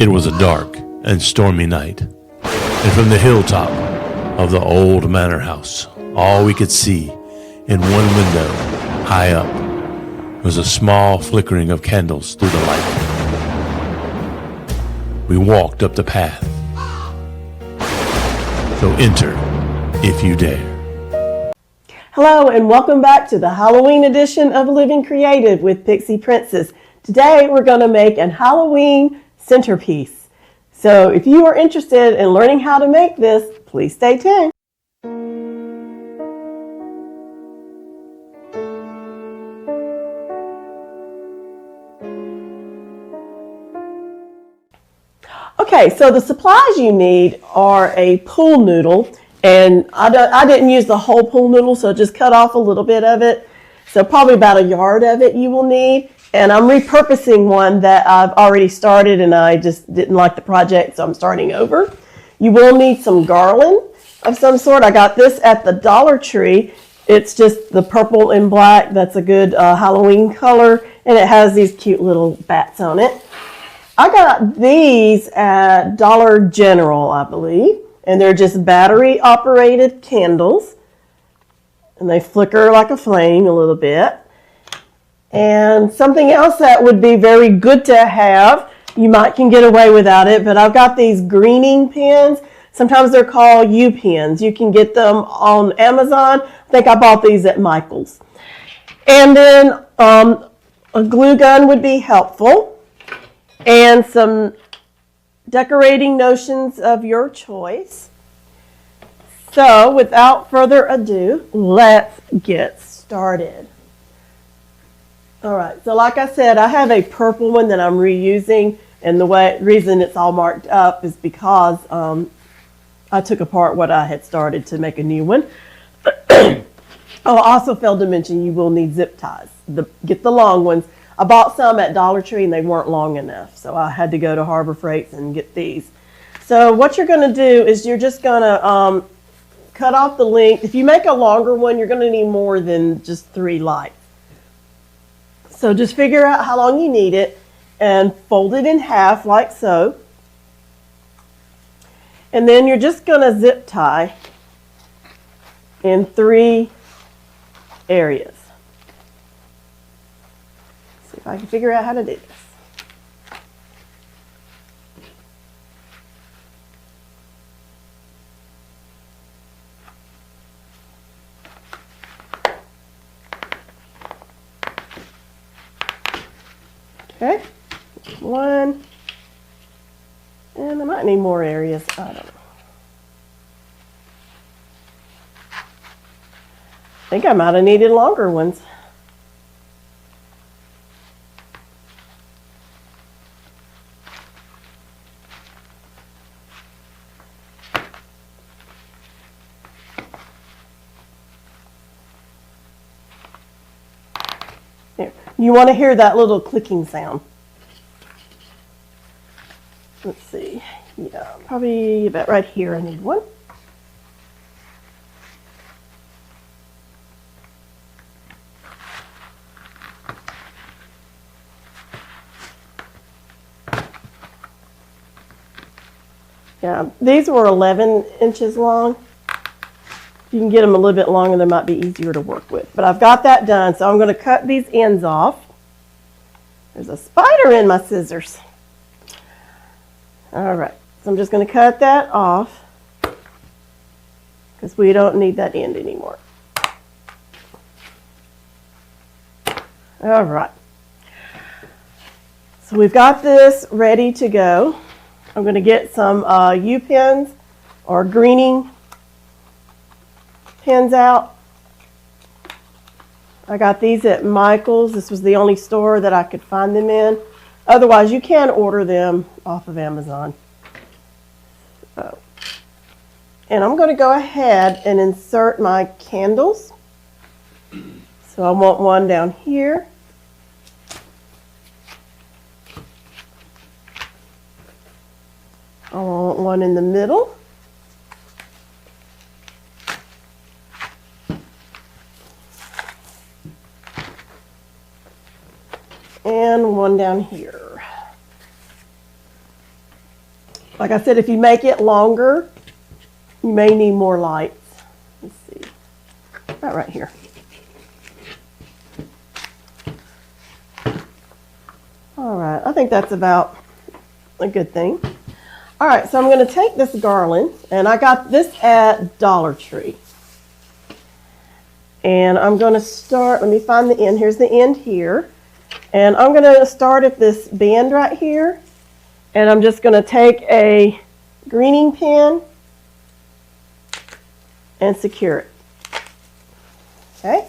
It was a dark and stormy night, and from the hilltop of the old manor house, all we could see in one window, high up, was a small flickering of candles through the light. We walked up the path. So enter, if you dare. Hello and welcome back to the Halloween edition of Living Creative with Pixie Princess. Today we're going to make an Halloween centerpiece. So if you are interested in learning how to make this, please stay tuned. Okay, so the supplies you need are a pool noodle, and I didn't use the whole pool noodle, so just cut off a little bit of it. So probably about a yard of it you will need. And I'm repurposing one that I've already started and I just didn't like the project, so I'm starting over. You will need some garland of some sort. I got this at the Dollar Tree. It's just the purple and black. That's a good Halloween color, and it has these cute little bats on it. I got these at Dollar General, I believe, and they're just battery operated candles, and they flicker like a flame a little bit. And something else that would be very good to have, you might can get away without it, but I've got these greening pens. Sometimes they're called U-pens. You can get them on Amazon. I think I bought these at Michael's. And then a glue gun would be helpful, and some decorating notions of your choice. So without further ado, let's get started. All right, so like I said, I have a purple one that I'm reusing, and the reason it's all marked up is because I took apart what I had started to make a new one. Oh, I also failed to mention you will need zip ties. Get the long ones. I bought some at Dollar Tree and they weren't long enough, so I had to go to Harbor Freights and get these. So what you're going to do is you're just going to cut off the length. If you make a longer one, you're going to need more than just 3 lights. So just figure out how long you need it and fold it in half like so. And then you're just going to zip tie in 3 areas. See if I can figure out how to do this. Okay, 1, and I might need more areas, I don't know. I think I might have needed longer ones. There. You want to hear that little clicking sound. Let's see. Yeah, probably about right here I need one. Yeah, these were 11 inches long. If you can get them a little bit longer, they might be easier to work with. But I've got that done, so I'm going to cut these ends off. There's a spider in my scissors. All right, so I'm just going to cut that off because we don't need that end anymore. All right, so we've got this ready to go. I'm going to get some U-pens or greening pens out. I got these at Michael's. This was the only store that I could find them in. Otherwise, you can order them off of Amazon. And I'm going to go ahead and insert my candles. So I want one down here. I want one in the middle. And one down here. Like I said, if you make it longer, you may need more lights. Let's see. Right here. All right, I think that's about a good thing. All right, so I'm going to take this garland, and I got this at Dollar Tree. And I'm going to start, let me find the end. Here's the end here. And I'm going to start at this band right here. And I'm just going to take a greening pin and secure it. Okay?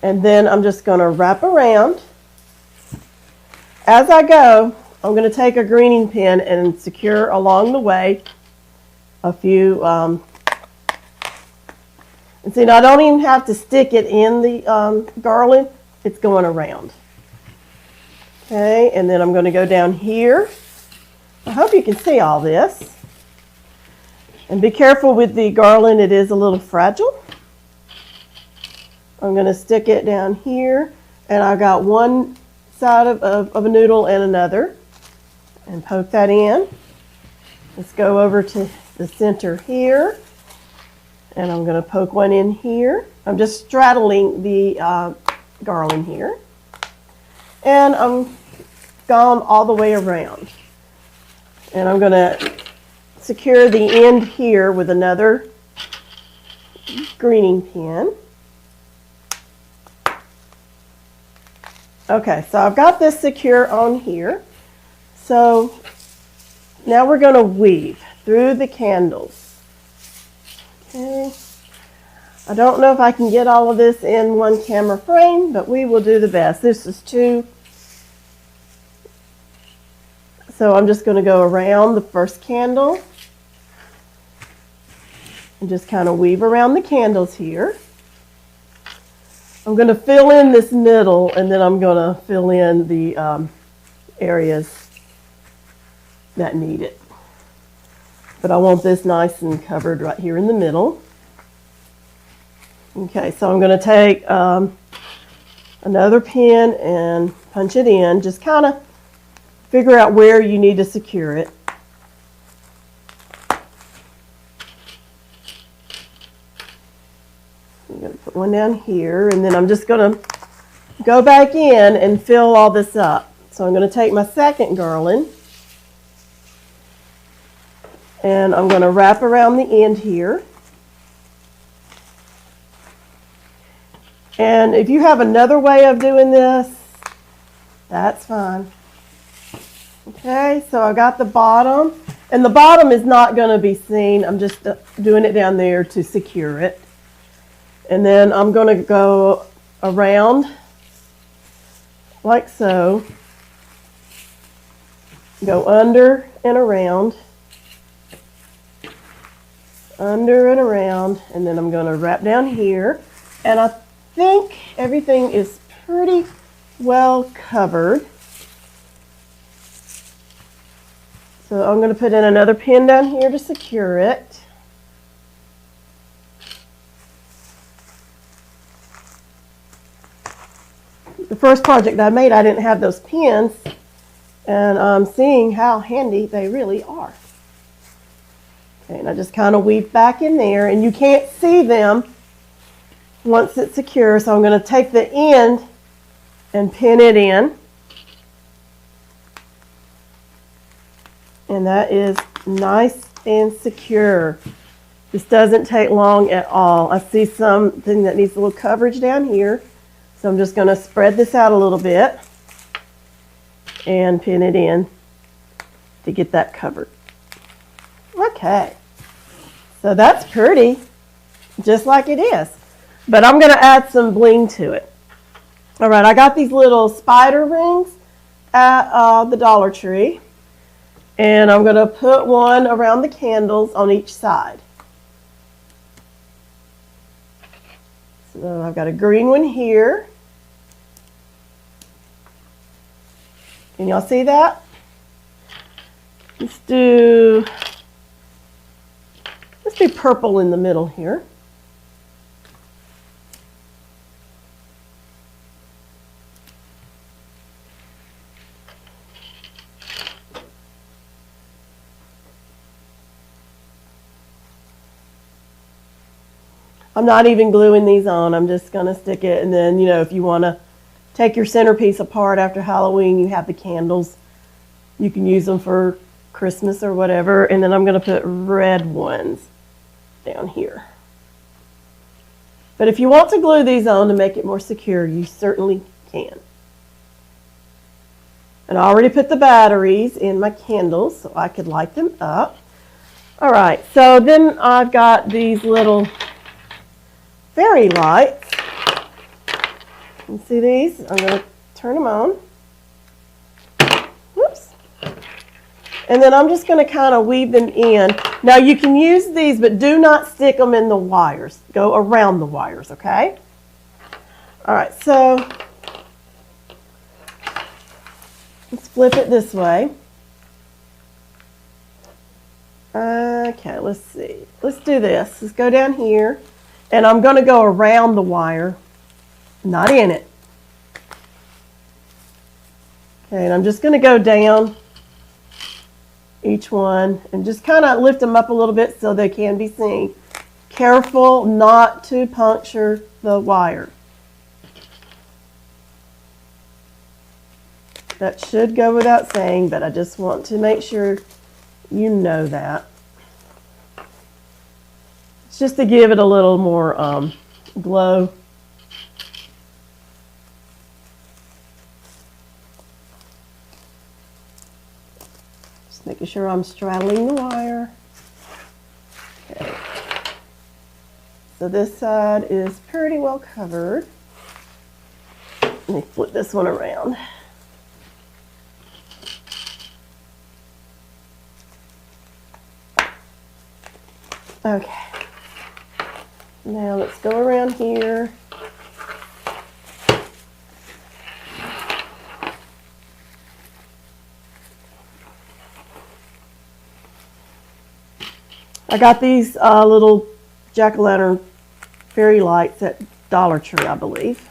And then I'm just going to wrap around. As I go, I'm going to take a greening pin and secure along the way a few, and see, now I don't even have to stick it in the garland, it's going around. Okay, and then I'm going to go down here. I hope you can see all this. And be careful with the garland, it is a little fragile. I'm going to stick it down here, and I've got one side of a noodle and another, and poke that in. Let's go over to the center here, and I'm going to poke one in here. I'm just straddling the garland here, and I'm gone all the way around. And I'm going to secure the end here with another greening pin. Okay, so I've got this secure on here. So now we're going to weave through the candles. Okay. I don't know if I can get all of this in one camera frame, but we will do the best. This is 2. So I'm just going to go around the first candle and just kind of weave around the candles here. I'm going to fill in this middle, and then I'm going to fill in the areas that need it. But I want this nice and covered right here in the middle. Okay, so I'm going to take another pin and punch it in. Just kind of figure out where you need to secure it. I'm going to put one down here, and then I'm just going to go back in and fill all this up. So I'm going to take my second garland, and I'm going to wrap around the end here. And if you have another way of doing this, that's fine. Okay, so I got the bottom, and the bottom is not going to be seen. I'm just doing it down there to secure it. And then I'm going to go around like so, go under and around, under and around, and then I'm going to wrap down here. And I think everything is pretty well covered. So I'm going to put in another pin down here to secure it. The first project I made, I didn't have those pins, and I'm seeing how handy they really are. Okay, and I just kind of weave back in there, and you can't see them once it's secure, so I'm going to take the end and pin it in. And that is nice and secure. This doesn't take long at all. I see something that needs a little coverage down here. So I'm just going to spread this out a little bit and pin it in to get that covered. Okay, so that's pretty, just like it is. But I'm going to add some bling to it. All right, I got these little spider rings at the Dollar Tree. And I'm going to put one around the candles on each side. So I've got a green one here. Can y'all see that? Let's do purple in the middle here. I'm not even gluing these on. I'm just going to stick it. And then, if you want to take your centerpiece apart after Halloween, you have the candles. You can use them for Christmas or whatever. And then I'm going to put red ones down here. But if you want to glue these on to make it more secure, you certainly can. And I already put the batteries in my candles so I could light them up. All right, so then I've got these little fairy lights. You see these? I'm going to turn them on. Whoops. And then I'm just going to kind of weave them in. Now you can use these, but do not stick them in the wires. Go around the wires, okay? All right, so let's flip it this way. Okay, let's see. Let's do this. Let's go down here, and I'm going to go around the wire, not in it. Okay, and I'm just going to go down each one and just kind of lift them up a little bit so they can be seen. Careful not to puncture the wire. That should go without saying, but I just want to make sure you know that. It's just to give it a little more glow. Just making sure I'm straddling the wire. Okay. So this side is pretty well covered. Let me flip this one around. Okay, now let's go around here. I got these little jack-o'-lantern fairy lights at Dollar Tree, I believe.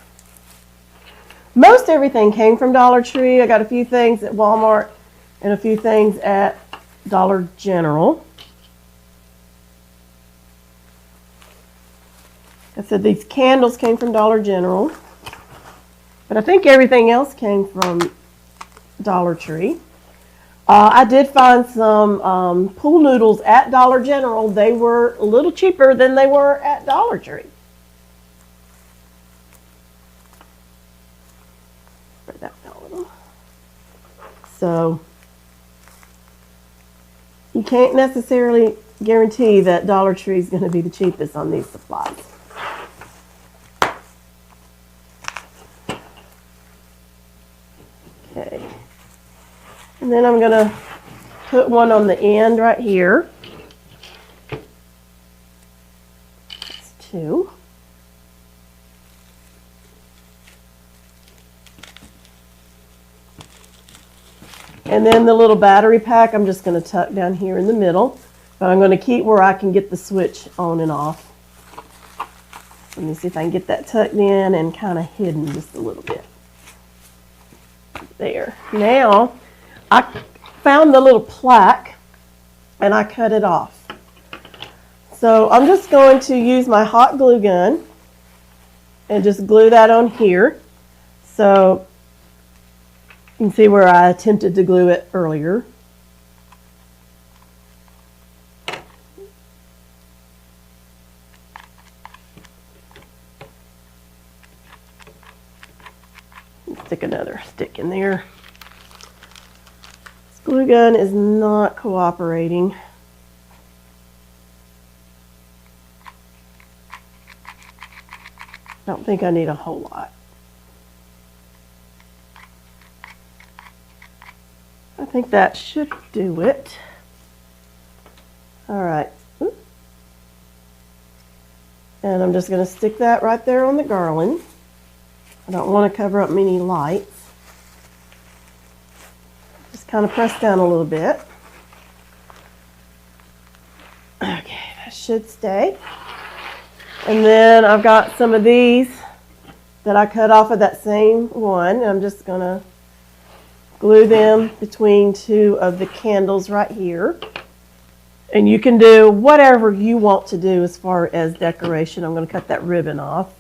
Most everything came from Dollar Tree. I got a few things at Walmart and a few things at Dollar General. I said these candles came from Dollar General, but I think everything else came from Dollar Tree. I did find some pool noodles at Dollar General. They were a little cheaper than they were at Dollar Tree. Spread that out a little. So you can't necessarily guarantee that Dollar Tree is going to be the cheapest on these supplies. Okay, and then I'm going to put one on the end right here. That's two. And then the little battery pack I'm just going to tuck down here in the middle, but I'm going to keep where I can get the switch on and off. Let me see if I can get that tucked in and kind of hidden just a little bit. There. Now, I found the little plaque and I cut it off. So I'm just going to use my hot glue gun and just glue that on here. So you can see where I attempted to glue it earlier. Stick another stick in there. This glue gun is not cooperating. I don't think I need a whole lot. I think that should do it. All right. And I'm just going to stick that right there on the garland. I don't want to cover up many lights. Just kind of press down a little bit. Okay, that should stay. And then I've got some of these that I cut off of that same one. I'm just going to glue them between two of the candles right here. And you can do whatever you want to do as far as decoration. I'm going to cut that ribbon off.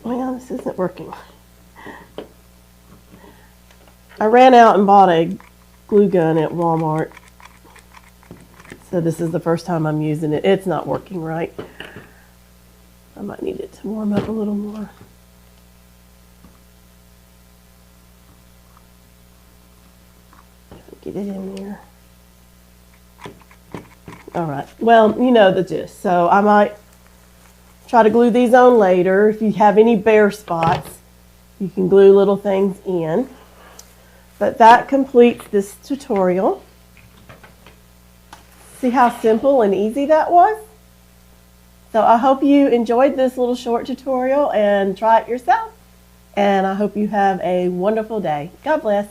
Well, this isn't working. I ran out and bought a glue gun at Walmart. So this is the first time I'm using it. It's not working right. I might need it to warm up a little more. Get it in there. All right. Well, you know the gist. So I might try to glue these on later. If you have any bare spots, you can glue little things in. But that completes this tutorial. See how simple and easy that was? So I hope you enjoyed this little short tutorial and try it yourself. And I hope you have a wonderful day. God bless.